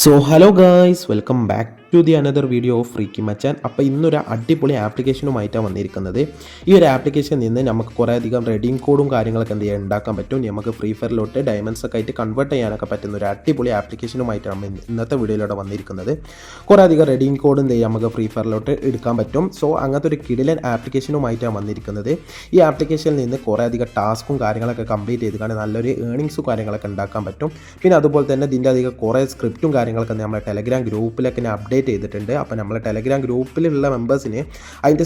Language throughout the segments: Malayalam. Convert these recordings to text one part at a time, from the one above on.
So hello guys, welcome back to the another video of freaky Machan. അപ്പോൾ ഇന്നൊരു അടിപൊളി ആപ്ലിക്കേഷനുമായിട്ടാണ് വന്നിരിക്കുന്നത്. ഈ ഒരു ആപ്ലിക്കേഷനിൽ നിന്ന് നമുക്ക് കുറേ അധികം റെഡീം കോഡും കാര്യങ്ങളൊക്കെ എന്ത് ചെയ്യാൻ ഉണ്ടാക്കാൻ പറ്റും. നമുക്ക് ഫ്രീ ഫയറിലോട്ട് ഡയമണ്ട്സ് ഒക്കെ ആയിട്ട് കൺവേർട്ട് ചെയ്യാനൊക്കെ പറ്റുന്ന ഒരു അടിപൊളി ആപ്ലിക്കേഷനുമായിട്ടാണ് ഇന്നത്തെ വീഡിയോയിലൂടെ വന്നിരിക്കുന്നത്. കുറേ അധികം റെഡീം കോഡ് എന്ത് ചെയ്യാം നമുക്ക് ഫ്രീ ഫയറിലോട്ട് എടുക്കാൻ പറ്റും. സോ അങ്ങനത്തെ ഒരു കിടിലൻ ആപ്ലിക്കേഷനുമായിട്ടാണ് വന്നിരിക്കുന്നത്. ഈ ആപ്ലിക്കേഷനിൽ നിന്ന് കുറേ അധികം ടാസ്കും കാര്യങ്ങളൊക്കെ കംപ്ലീറ്റ് ചെയ്തുകൊണ്ട് നല്ലൊരു ഏണിങ്സും കാര്യങ്ങളൊക്കെ ഉണ്ടാക്കാൻ പറ്റും. പിന്നെ അതുപോലെ തന്നെ ഇതിൻ്റെ അധികം കുറേ സ്ക്രിപ്റ്റും കാര്യങ്ങളൊക്കെ നമ്മളെ ടെലഗ്രാം ഗ്രൂപ്പിലൊക്കെ അപ്ഡേറ്റ് ചെയ്തിട്ടുണ്ട്. അപ്പോൾ നമ്മളെ ടെലഗ്രാം ഗ്രൂപ്പിലുള്ള മെമ്പേഴ്സിന് അതിൻ്റെ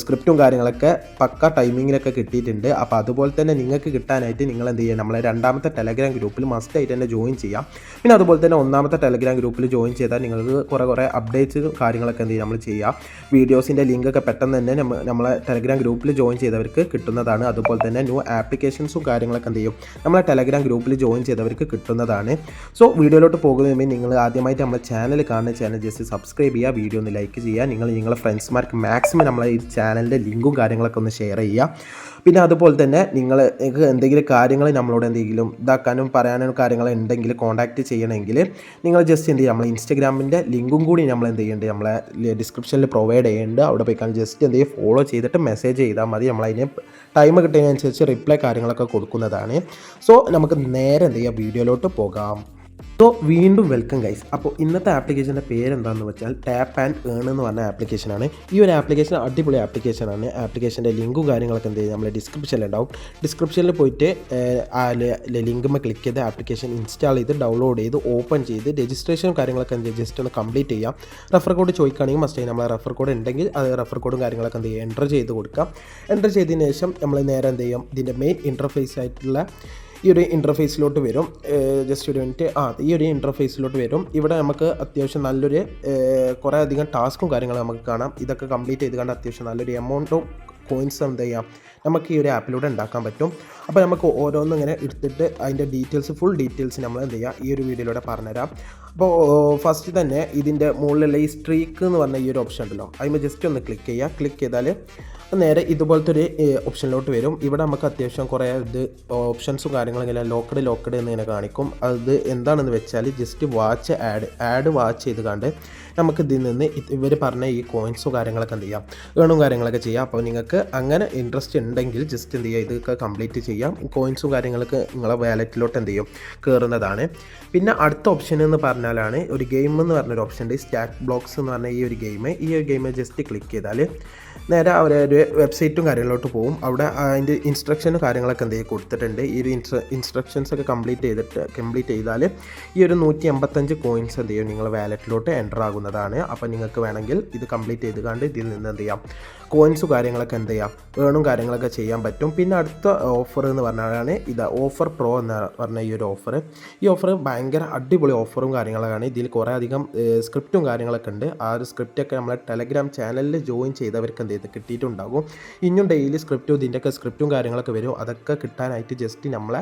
സ്ക്രിപ്റ്റും കാര്യങ്ങളൊക്കെ പക്ക ടൈമിങ്ങിലൊക്കെ കിട്ടിയിട്ടുണ്ട്. അപ്പോൾ അതുപോലെ തന്നെ നിങ്ങൾക്ക് കിട്ടാനായിട്ട് നിങ്ങൾ എന്ത് ചെയ്യുക, നമ്മളെ രണ്ടാമത്തെ ടെലഗ്രാം ഗ്രൂപ്പിൽ മസ്റ്റായിട്ട് തന്നെ ജോയിൻ ചെയ്യാം. പിന്നെ അതുപോലെ തന്നെ ഒന്നാമത്തെ ടെലഗ്രാം ഗ്രൂപ്പിൽ ജോയിൻ ചെയ്താൽ നിങ്ങൾക്ക് കുറേ അപ്ഡേറ്റ്സ് കാര്യങ്ങളൊക്കെ എന്ത് ചെയ്യും നമ്മൾ ചെയ്യാം. വീഡിയോസിൻ്റെ ലിങ്കൊക്കെ പെട്ടെന്ന് തന്നെ നമ്മളെ ടെലഗ്രാം ഗ്രൂപ്പിൽ ജോയിൻ ചെയ്തവർക്ക് കിട്ടുന്നതാണ്. അതുപോലെ തന്നെ ന്യൂ ആപ്ലിക്കേഷൻസും കാര്യങ്ങളൊക്കെ എന്ത് ചെയ്യും നമ്മളെ ടെലഗ്രാം ഗ്രൂപ്പിൽ ജോയിൻ ചെയ്തവർക്ക് കിട്ടുന്നതാണ്. സോ വീഡിയോയിലോട്ട് പോകുന്നതിന് മുമ്പ് നിങ്ങൾ ആദ്യമായിട്ട് നമ്മുടെ ചാനൽ കാണുന്ന ചാനൽ ജസ്റ്റ് സബ്സ്ക്രൈബ് ചെയ്യുക, വീഡിയോ ഒന്ന് ലൈക്ക് ചെയ്യുക, നിങ്ങളുടെ ഫ്രണ്ട്സ്മാർക്ക് മാക്സിമം നമ്മളെ ഈ ചാനലിൻ്റെ ലിങ്കും കാര്യങ്ങളൊക്കെ ഒന്ന് ഷെയർ ചെയ്യുക. പിന്നെ അതുപോലെ തന്നെ നിങ്ങൾക്ക് എന്തെങ്കിലും കാര്യങ്ങൾ നമ്മളോട് എന്തെങ്കിലും ഇതാക്കാനും പറയാനും കാര്യങ്ങൾ ഉണ്ടെങ്കിൽ കോൺടാക്റ്റ് ചെയ്യണമെങ്കിൽ നിങ്ങൾ ജസ്റ്റ് എന്ത് ചെയ്യുക, നമ്മൾ ഇൻസ്റ്റാഗ്രാമിൻ്റെ ലിങ്കും കൂടി നമ്മൾ എന്ത് ചെയ്യുന്നുണ്ട് നമ്മളെ ഡിസ്ക്രിപ്ഷനിൽ പ്രൊവൈഡ് ചെയ്യുന്നുണ്ട്. അവിടെ പോയിക്കാൻ ജസ്റ്റ് എന്ത് ചെയ്യുക ഫോളോ ചെയ്തിട്ട് മെസ്സേജ് ചെയ്താൽ മതി. നമ്മളതിന് ടൈം കിട്ടുന്നതിനനുസരിച്ച് റിപ്ലൈ കാര്യങ്ങളൊക്കെ കൊടുക്കുന്നതാണ്. സോ നമുക്ക് നേരെ എന്ത് ചെയ്യുക വീഡിയോയിലോട്ട് പോകാം. സോ വീണ്ടും വെൽക്കം ഗൈസ്. അപ്പോൾ ഇന്നത്തെ ആപ്ലിക്കേഷൻ്റെ പേരെന്താണെന്ന് വെച്ചാൽ ടാപ്പ് ആൻഡ് ഏൺ എന്ന് പറഞ്ഞ ആപ്ലിക്കേഷനാണ്. ഈ ഒരു ആപ്ലിക്കേഷൻ അടിപൊളി ആപ്ലിക്കേഷനാണ്. ആപ്ലിക്കേഷൻ്റെ ലിങ്കും കാര്യങ്ങളൊക്കെ എന്ത് ചെയ്യും നമ്മൾ ഡിസ്ക്രിപ്ഷനിലുണ്ടാവും. ഡിസ്ക്രിപ്ഷനിൽ പോയിട്ട് ലിങ്കുമ്പോൾ ക്ലിക്ക് ചെയ്ത് ആപ്ലിക്കേഷൻ ഇൻസ്റ്റാൾ ചെയ്ത് ഡൗൺലോഡ് ചെയ്ത് ഓപ്പൺ ചെയ്ത് രജിസ്ട്രേഷനും കാര്യങ്ങളൊക്കെ എന്ത് ചെയ്യും ജസ്റ്റ് ഒന്ന് കംപ്ലീറ്റ് ചെയ്യാം. റെഫർ കോഡ് ചോദിക്കുകയാണെങ്കിൽ മസ്റ്റ് നമ്മളെ റെഫർ കോഡ് ഉണ്ടെങ്കിൽ അത് റെഫർ കോഡും കാര്യങ്ങളൊക്കെ എന്ത് ചെയ്യും എൻ്റർ ചെയ്ത് കൊടുക്കാം. എൻ്റർ ചെയ്തതിന് ശേഷം നമ്മൾ നേരെ എന്ത് ചെയ്യും ഇതിൻ്റെ മെയിൻ ഇൻ്റർഫേസ് ആയിട്ടുള്ള ഈ ഒരു ഇൻ്റർഫേസിലോട്ട് വരും. ജസ്റ്റ് ഒരു മിനിറ്റ്. ഈ ഒരു ഇൻ്റർഫേസിലോട്ട് വരും. ഇവിടെ നമുക്ക് അത്യാവശ്യം നല്ലൊരു കുറേ അധികം ടാസ്കും കാര്യങ്ങളും നമുക്ക് കാണാം. ഇതൊക്കെ കംപ്ലീറ്റ് ചെയ്ത് കണ്ട് അത്യാവശ്യം നല്ലൊരു എമൗണ്ട് ഓഫ് കോയിൻസ് എന്ത് ചെയ്യാം നമുക്ക് ഈ ഒരു ആപ്പിലൂടെ ഉണ്ടാക്കാൻ പറ്റും. അപ്പോൾ നമുക്ക് ഓരോന്നും ഇങ്ങനെ എടുത്തിട്ട് അതിൻ്റെ ഫുൾ ഡീറ്റെയിൽസ് നമ്മൾ എന്ത് ചെയ്യുക ഈ ഒരു വീഡിയോയിലൂടെ പറഞ്ഞുതരാം. അപ്പോൾ ഫസ്റ്റ് തന്നെ ഇതിൻ്റെ മുകളിലുള്ള ഈ സ്ട്രീക്ക് എന്ന് പറഞ്ഞ ഈ ഒരു ഓപ്ഷൻ ഉണ്ടല്ലോ, അതിന് ജസ്റ്റ് ഒന്ന് ക്ലിക്ക് ചെയ്യുക. ക്ലിക്ക് ചെയ്താൽ നേരെ ഇതുപോലത്തെ ഒരു ഓപ്ഷനിലോട്ട് വരും. ഇവിടെ നമുക്ക് അത്യാവശ്യം കുറേ ഓപ്ഷൻസും കാര്യങ്ങളും ഇങ്ങനെ ലോക്കഡ് എന്നിങ്ങനെ കാണിക്കും. അത് എന്താണെന്ന് വെച്ചാൽ ജസ്റ്റ് ആഡ് വാച്ച് ചെയ്ത് കണ്ട് നമുക്ക് ഇതിൽ നിന്ന് ഇവർ പറഞ്ഞ ഈ കോയിൻസും കാര്യങ്ങളൊക്കെ എന്ത് ചെയ്യാം ഏണും കാര്യങ്ങളൊക്കെ ചെയ്യാം. അപ്പോൾ നിങ്ങൾക്ക് അങ്ങനെ ഇൻട്രസ്റ്റ് ഉണ്ടെങ്കിൽ ജസ്റ്റ് എന്ത് ചെയ്യുക ഇതൊക്കെ കംപ്ലീറ്റ് ചെയ്യാം. കോയിൻസും കാര്യങ്ങളൊക്കെ നിങ്ങളെ വാലറ്റിലോട്ട് എന്ത് ചെയ്യും കയറുന്നതാണ്. പിന്നെ അടുത്ത ഓപ്ഷൻ എന്ന് പറഞ്ഞാലാണ് ഒരു ഗെയിം എന്ന് പറഞ്ഞൊരു ഓപ്ഷൻ ഉണ്ട്, സ്റ്റാറ്റ് ബ്ലോക്സ് എന്ന് പറഞ്ഞ ഈ ഒരു ഗെയിം ജസ്റ്റ് ക്ലിക്ക് ചെയ്താൽ നേരെ അവരൊരു വെബ്സൈറ്റും കാര്യങ്ങളിലോട്ട് പോകും. അവിടെ അതിൻ്റെ ഇൻസ്ട്രക്ഷനും കാര്യങ്ങളൊക്കെ എന്ത് ചെയ്യും കൊടുത്തിട്ടുണ്ട്. ഈ ഒരു ഇൻസ്ട്രക്ഷൻസ് ഒക്കെ കംപ്ലീറ്റ് ചെയ്താൽ ഈ ഒരു 185 കോയിൻസ് എന്ത് ചെയ്യും നിങ്ങൾ വാലറ്റിലോട്ട് എൻ്റർ ആകുന്നതാണ്. അപ്പോൾ നിങ്ങൾക്ക് വേണമെങ്കിൽ ഇത് കംപ്ലീറ്റ് ചെയ്ത് കണ്ട് ഇതിൽ നിന്ന് എന്ത് ചെയ്യാം കോയിൻസും കാര്യങ്ങളൊക്കെ എന്ത് ചെയ്യാം ഏണും കാര്യങ്ങളൊക്കെ ചെയ്യാൻ പറ്റും. പിന്നെ അടുത്ത ഓഫർ എന്ന് പറഞ്ഞാലാണ് ഓഫർ പ്രോ എന്ന് പറഞ്ഞ ഈ ഒരു ഓഫർ. ഈ ഓഫർ ഭയങ്കര അടിപൊളി ഓഫറും കാര്യങ്ങളൊക്കെയാണ്. ഇതിൽ കുറേ അധികം സ്ക്രിപ്റ്റും കാര്യങ്ങളൊക്കെ ഉണ്ട്. ആ ഒരു സ്ക്രിപ്റ്റൊക്കെ നമ്മളെ ടെലഗ്രാം ചാനലിൽ ജോയിൻ ചെയ്തവർക്ക് എന്ത് ചെയ്ത് കിട്ടിയിട്ടുണ്ടാകും. ഇനിയും ഡെയിലി ഇതിൻ്റെയൊക്കെ സ്ക്രിപ്റ്റും കാര്യങ്ങളൊക്കെ വരും. അതൊക്കെ കിട്ടാനായിട്ട് ജസ്റ്റ് നമ്മളെ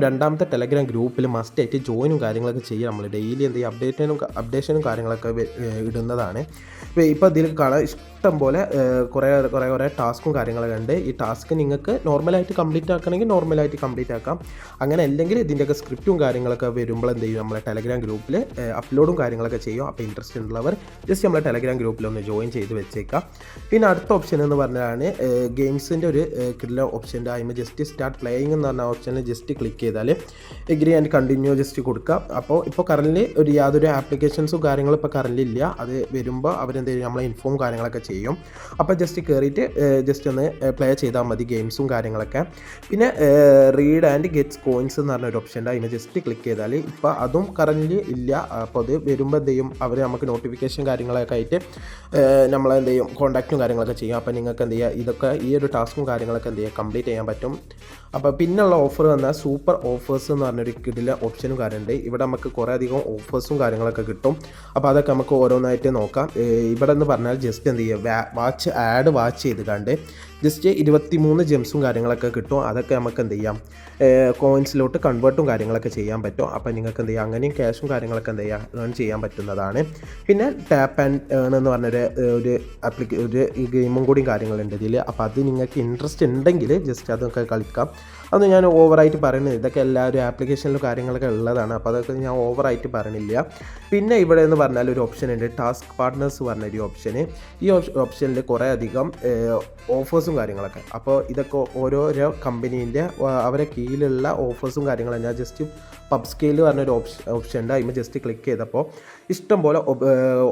രണ്ടാമത്തെ ടെലഗ്രാം ഗ്രൂപ്പിൽ മസ്റ്റായിട്ട് ജോയിനും കാര്യങ്ങളൊക്കെ ചെയ്യുക. നമ്മൾ ഡെയിലി എന്ത് ചെയ്യുക അപ്ഡേഷനും കാര്യങ്ങളൊക്കെ ഇടുന്നതാണ്. ഇപ്പോൾ ഇതിൽ കാണാൻ ഇഷ്ടം പോലെ കുറേ ടാസ്കും കാര്യങ്ങളൊക്കെ ഉണ്ട്. ഈ ടാസ്ക് നിങ്ങൾക്ക് നോർമലായിട്ട് കംപ്ലീറ്റ് ആക്കണമെങ്കിൽ നോർമലായിട്ട് കംപ്ലീറ്റ് ആക്കാം. അങ്ങനെ അല്ലെങ്കിൽ ഇതിൻ്റെയൊക്കെ സ്ക്രിപ്റ്റും കാര്യങ്ങളൊക്കെ വരുമ്പോൾ എന്ത് ചെയ്യും നമ്മളെ ടെലഗ്രാം ഗ്രൂപ്പിൽ അപ്ലോഡും കാര്യങ്ങളൊക്കെ ചെയ്യും. അപ്പോൾ ഇൻട്രസ്റ്റ് ഉള്ളവർ ജസ്റ്റ് നമ്മളെ ടെലഗ്രാം ഗ്രൂപ്പിൽ ഒന്ന് ജോയിൻ ചെയ്ത് വെച്ചേക്കാം. പിന്നെ അടുത്ത ഓപ്ഷൻ എന്ന് പറഞ്ഞാലാണ് ഗെയിംസിൻ്റെ ഒരു കിട്ടുന്ന ഓപ്ഷൻ്റെ അതിന് ജസ്റ്റ് സ്റ്റാർട്ട് പ്ലേയിങ് എന്ന് പറഞ്ഞ ഓപ്ഷനിൽ ജസ്റ്റ് ക്ലിക്ക് ചെയ്താൽ എഗ്രി ആൻഡ് കണ്ടിന്യൂ ജസ്റ്റ് കൊടുക്കുക. ഇപ്പോൾ കറൻറ്റ്ലി യാതൊരു ആപ്ലിക്കേഷൻസും കാര്യങ്ങളും ഇപ്പോൾ കറൻറ്റ്ലി ഇല്ല. അത് വരുമ്പോൾ അവരെന്ത് ചെയ്യും നമ്മളെ ഇൻഫോം കാര്യങ്ങളൊക്കെ ചെയ്യും. അപ്പോൾ ജസ്റ്റ് കയറിയിട്ട് ജസ്റ്റ് ഒന്ന് പ്ലേ ചെയ്താൽ മതി ഗെയിംസും കാര്യങ്ങളൊക്കെ. പിന്നെ റീഡ് ആൻഡ് ഗെറ്റ്സ് കോയിൻസ് എന്ന് പറഞ്ഞൊരു ഓപ്ഷൻ ഉണ്ട്. അതിന് ജസ്റ്റ് ക്ലിക്ക് ചെയ്താൽ ഇപ്പോൾ അതും കറൻറ്റ്ലി ഇല്ല. അപ്പോൾ അത് വരുമ്പോൾ എന്ത് ചെയ്യും അവർ നമുക്ക് നോട്ടിഫിക്കേഷൻ കാര്യങ്ങളൊക്കെ ആയിട്ട് നമ്മളെന്ത് ചെയ്യും കോൺടാക്റ്റും കാര്യങ്ങളൊക്കെ ചെയ്യും. അപ്പോൾ നിങ്ങൾക്ക് എന്ത് ചെയ്യുക ഇതൊക്കെ ഈ ഒരു ടാസ്കും കാര്യങ്ങളൊക്കെ എന്ത് ചെയ്യുക കംപ്ലീറ്റ് ചെയ്യാൻ പറ്റും. അപ്പോൾ പിന്നുള്ള ഓഫർ വന്നാൽ സൂപ്പർ ഓഫേഴ്സ് എന്ന് പറഞ്ഞൊരു കിടില ഓപ്ഷനും കാര്യമുണ്ട്. ഇവിടെ നമുക്ക് കുറേ അധികം ഓഫേഴ്സും കാര്യങ്ങളൊക്കെ കിട്ടും. അപ്പോൾ അതൊക്കെ നമുക്ക് ഓരോന്നായിട്ട് നോക്കാം. ഇവിടെ എന്ന് പറഞ്ഞാൽ ജസ്റ്റ് എന്ത് ചെയ്യുക വാച്ച് ചെയ്ത് കണ്ട് ജസ്റ്റ് 23 ജെംസും കാര്യങ്ങളൊക്കെ കിട്ടും. അതൊക്കെ നമുക്ക് എന്ത് ചെയ്യാം, കോയിൻസിലോട്ട് കൺവേർട്ടും കാര്യങ്ങളൊക്കെ ചെയ്യാൻ പറ്റും. അപ്പോൾ നിങ്ങൾക്ക് എന്ത് ചെയ്യാം, അങ്ങനെയും ക്യാഷും കാര്യങ്ങളൊക്കെ എന്ത് ചെയ്യുക, ഏൺ ചെയ്യാൻ പറ്റുന്നതാണ്. പിന്നെ ടാപ്പ് ആൻഡ് ഏൺ എന്ന് പറഞ്ഞൊരു ഒരു ഗെയിമും കൂടിയും കാര്യങ്ങളുണ്ട് ഇതിൽ. അപ്പോൾ അത് നിങ്ങൾക്ക് ഇൻട്രസ്റ്റ് ഉണ്ടെങ്കിൽ ജസ്റ്റ് അതൊക്കെ കളിക്കാം. അത് ഞാൻ ഓവറായിട്ട് പറയുന്നത്, ഇതൊക്കെ എല്ലാവരും ആപ്ലിക്കേഷനിലും കാര്യങ്ങളൊക്കെ ഉള്ളതാണ്. അപ്പോൾ അതൊക്കെ ഞാൻ ഓവറായിട്ട് പറയണില്ല. പിന്നെ ഇവിടെ എന്ന് പറഞ്ഞാൽ ഒരു ഓപ്ഷൻ ഉണ്ട്, ടാസ്ക് പാർട്ട്നേഴ്സ് പറഞ്ഞൊരു ഓപ്ഷന്. ഈ ഓപ്ഷനിൽ കുറേ അധികം ഓഫേഴ്സും കാര്യങ്ങളൊക്കെ. അപ്പോൾ ഇതൊക്കെ ഓരോരോ കമ്പനീൻ്റെ അവരെ കീഴിലുള്ള ഓഫേഴ്സും കാര്യങ്ങളും. ഞാൻ ജസ്റ്റ് പബ് സ്കെയിൽ പറഞ്ഞൊരു ഓപ്ഷൻ ഉണ്ട്, അതിന് ജസ്റ്റ് ക്ലിക്ക് ചെയ്തപ്പോൾ ഇഷ്ടംപോലെ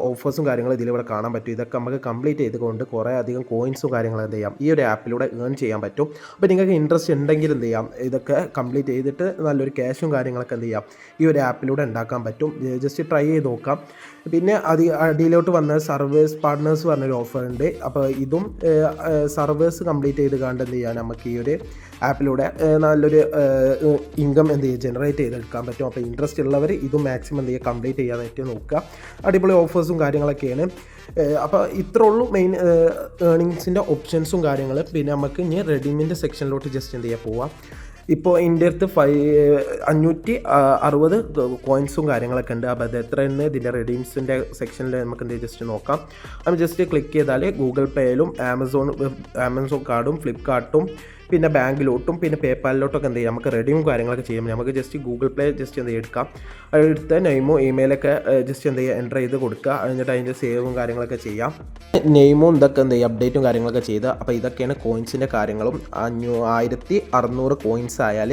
ഓഫേഴ്സും കാര്യങ്ങളും ഇതിലിവിടെ കാണാൻ പറ്റും. ഇതൊക്കെ നമുക്ക് കംപ്ലീറ്റ് ചെയ്തുകൊണ്ട് കുറേ അധികം കോയിൻസും കാര്യങ്ങളും എന്ത് ചെയ്യാം, ഈ ഒരു ആപ്പിലൂടെ ഏൺ ചെയ്യാൻ പറ്റും. അപ്പോൾ നിങ്ങൾക്ക് ഇൻട്രസ്റ്റ് ഉണ്ടെങ്കിൽ എന്ത് ചെയ്യാം, ഇതൊക്കെ കംപ്ലീറ്റ് ചെയ്തിട്ട് നല്ലൊരു ക്യാഷും കാര്യങ്ങളൊക്കെ എന്ത് ചെയ്യാം, ഈ ഒരു ആപ്പിലൂടെ ഉണ്ടാക്കാൻ പറ്റും. ജസ്റ്റ് ട്രൈ ചെയ്ത് നോക്കാം. പിന്നെ അടിയിലോട്ട് വന്ന സർവേസ് പാർട്ട്നേഴ്സ് പറഞ്ഞൊരു ഓഫർ ഉണ്ട്. അപ്പോൾ ഇതും സർവേസ് കംപ്ലീറ്റ് ചെയ്ത് കണ്ട് എന്ത് ചെയ്യാൻ നമുക്ക് ഈ ഒരു ആപ്പിലൂടെ നല്ലൊരു ഇൻകം എന്ത് ചെയ്യുക, ജനറേറ്റ് ചെയ്തെടുക്കാൻ പറ്റും. അപ്പോൾ ഇൻട്രസ്റ്റ് ഉള്ളവർ ഇതും മാക്സിമം എന്ത് ചെയ്യുക, കംപ്ലീറ്റ് ചെയ്യാനായിട്ട് നോക്കുക. അടിപൊളി ഓഫേഴ്സും കാര്യങ്ങളൊക്കെയാണ്. അപ്പോൾ ഇത്രേ ഉള്ളൂ മെയിൻ ഏണിങ്സിൻ്റെ ഓപ്ഷൻസും കാര്യങ്ങൾ. പിന്നെ നമുക്ക് ഇനി റെഡീമിൻ്റെ സെക്ഷനിലോട്ട് ജസ്റ്റ് എന്ത് ചെയ്യുക, പോവാം. ഇപ്പോൾ എൻ്റെ അടുത്ത് 560 കോയിൻസും കാര്യങ്ങളൊക്കെ ഉണ്ട്. അപ്പോൾ അത് എത്രയെന്ന് ഇതിൻ്റെ റെഡീംസിൻ്റെ സെക്ഷനിൽ നമുക്ക് എന്ത് ജസ്റ്റ് നോക്കാം. അത് ജസ്റ്റ് ക്ലിക്ക് ചെയ്താൽ ഗൂഗിൾ പേയിലും ആമസോൺ കാർഡും ഫ്ലിപ്കാർട്ടും പിന്നെ ബാങ്കിലോട്ടും പിന്നെ പേപ്പാലിലോട്ടൊക്കെ എന്ത് ചെയ്യാം, നമുക്ക് റെഡീം കാര്യങ്ങളൊക്കെ ചെയ്യാം. നമുക്ക് ജസ്റ്റ് ഗൂഗിൾ പേ ജസ്റ്റ് എന്ത് എടുക്കാം, എടുത്ത് നെയിമോ ഇമെയിലൊക്കെ ജസ്റ്റ് എന്ത് ചെയ്യുക, എൻ്റർ ചെയ്ത് കൊടുക്കുക. എന്നിട്ട് അതിൻ്റെ സേവും കാര്യങ്ങളൊക്കെ ചെയ്യാം. നെയിമും ഇതൊക്കെ എന്ത് ചെയ്യുക, അപ്ഡേറ്റും കാര്യങ്ങളൊക്കെ ചെയ്ത്. അപ്പോൾ ഇതൊക്കെയാണ് കോയിൻസിൻ്റെ കാര്യങ്ങളും. 1600 കോയിൻസ് ആയാൽ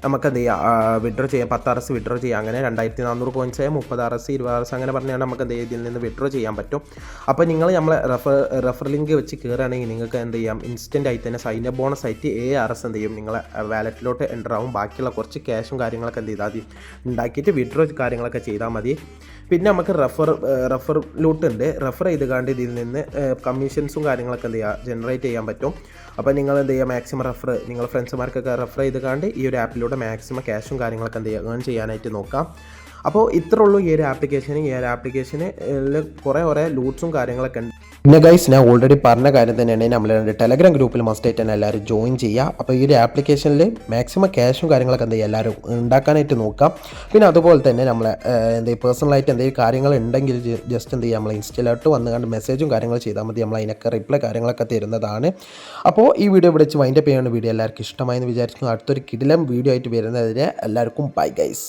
നമുക്ക് എന്ത് ചെയ്യാം, വിഡ്രോ ചെയ്യാം. 10 RS വിഡ്രോ ചെയ്യാം. അങ്ങനെ 2400 കോയിൻസ് ആയാൽ 30 RS 20 RS അങ്ങനെ പറഞ്ഞാൽ നമുക്ക് എന്ത് ഇതിൽ നിന്ന് വിഡ്രോ ചെയ്യാൻ പറ്റും. അപ്പോൾ നിങ്ങൾ നമ്മളെ റെഫർ ലിങ്ക് വെച്ച് കയറുകയാണെങ്കിൽ നിങ്ങൾക്ക് എന്ത് ചെയ്യാം, ഇൻസ്റ്റൻ്റ് ആയിട്ട് തന്നെ സൈൻ അപ്പ് ബോണസ് ആയിട്ട് RS എന്ത് ചെയ്യും, നിങ്ങളെ വാലറ്റിലോട്ട് എൻ്റർ ആവും. ബാക്കിയുള്ള കുറച്ച് ക്യാഷും കാര്യങ്ങളൊക്കെ എന്ത് ചെയ്താൽ മതി, ഉണ്ടാക്കിയിട്ട് വിഡ്രോ കാര്യങ്ങളൊക്കെ ചെയ്താൽ മതി. പിന്നെ നമുക്ക് റെഫറിലോട്ട് ഉണ്ട്. റെഫർ ചെയ്ത് കാണ്ട് ഇതിൽ നിന്ന് കമ്മീഷൻസും കാര്യങ്ങളൊക്കെ എന്ത് ചെയ്യുക, ജനറേറ്റ് ചെയ്യാൻ പറ്റും. അപ്പോൾ നിങ്ങൾ എന്ത് ചെയ്യുക, മാക്സിമം നിങ്ങൾ ഫ്രണ്ട്സുമാർക്കൊക്കെ റെഫർ ചെയ്ത് കാണ്ട് ഈ ഒരു ആപ്പിലൂടെ മാക്സിമം ക്യാഷും കാര്യങ്ങളൊക്കെ എന്ത് ചെയ്യുക, ഏൺ ചെയ്യാനായിട്ട് നോക്കാം. അപ്പോൾ ഇത്രേ ഉള്ളൂ ഈ ഒരു ആപ്ലിക്കേഷന് കുറേ ലൂട്ട്സും കാര്യങ്ങളൊക്കെ ഉണ്ട്. പിന്നെ ഗൈസ്, ഞാൻ ഓൾറെഡി പറഞ്ഞ കാര്യം തന്നെയാണ്, നമ്മളുടെ ടെലഗ്രാം ഗ്രൂപ്പിൽ മസ്റ്റായിട്ട് തന്നെ എല്ലാവരും ജോയിൻ ചെയ്യുക. അപ്പോൾ ഈ ഒരു ആപ്ലിക്കേഷനിൽ മാക്സിമം ക്യാഷും കാര്യങ്ങളൊക്കെ എന്ത് ചെയ്യുക, എല്ലാവരും ഉണ്ടാക്കാനായിട്ട് നോക്കാം. പിന്നെ അതുപോലെ തന്നെ നമ്മളെ പേഴ്സണലായിട്ട് എന്തെങ്കിലും കാര്യങ്ങൾ ഉണ്ടെങ്കിൽ ജസ്റ്റ് എന്ത് ചെയ്യുക, നമ്മൾ ഇൻസ്റ്റയിലോട്ട് വന്ന് കണ്ട് മെസ്സേജും കാര്യങ്ങൾ ചെയ്താൽ മതി. നമ്മൾ അതിനൊക്കെ റിപ്ലൈ കാര്യങ്ങളൊക്കെ തരുന്നതാണ്. അപ്പോൾ ഈ വീഡിയോ ഇവിടെ വെച്ച് വൈൻഡപ്പ് ചെയ്യുന്ന വീഡിയോ എല്ലാവർക്കും ഇഷ്ടമായെന്ന് വിചാരിക്കുന്നു. അടുത്തൊരു കിടിലം വീഡിയോ ആയിട്ട് വരുന്നതിന് എല്ലാവർക്കും ബൈ ഗൈസ്.